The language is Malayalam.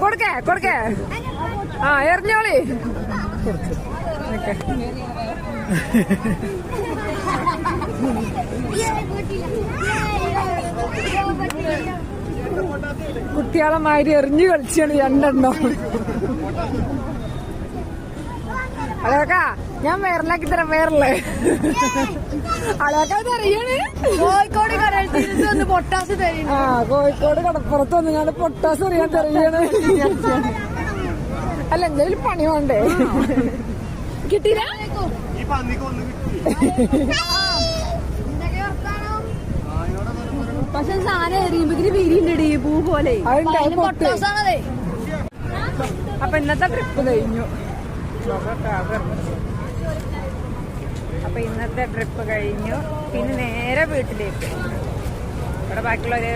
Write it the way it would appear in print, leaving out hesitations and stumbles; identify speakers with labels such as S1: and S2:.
S1: കൊടുക്കേ കൊടുക്കേ ആ എറിഞ്ഞോളി കുട്ടികളെ മാതിരി എറിഞ്ഞു കളിച്ചാണ് രണ്ടെണ്ണോ. അതൊക്കെ ഞാൻ വേറിലാക്കി തരാം. വേറല്ലേ അതൊക്കെ അറിയാണ്. കോഴിക്കോട് കടൽത്തീരത്ത് പൊട്ടാസ് തരും. ആ കോഴിക്കോട് കടപ്പുറത്ത് വന്ന് ഞാൻ പൊട്ടാസ് അറിയാൻ തെറിയാണ്. അല്ല എന്തെങ്കിലും പണി വേണ്ടേ? കിട്ടിയില്ല. പക്ഷെ സാധനം എറിയുമ്പോ വീരിണ്ടടി പൂ പോലെ. അപ്പൊ ഇന്നത്തെ ട്രിപ്പ് കഴിഞ്ഞു. അപ്പൊ ഇന്നത്തെ ട്രിപ്പ് കഴിഞ്ഞു. പിന്നെ നേരെ വീട്ടിലേക്ക്. ഇവിടെ ബാക്കിയുള്ളവര്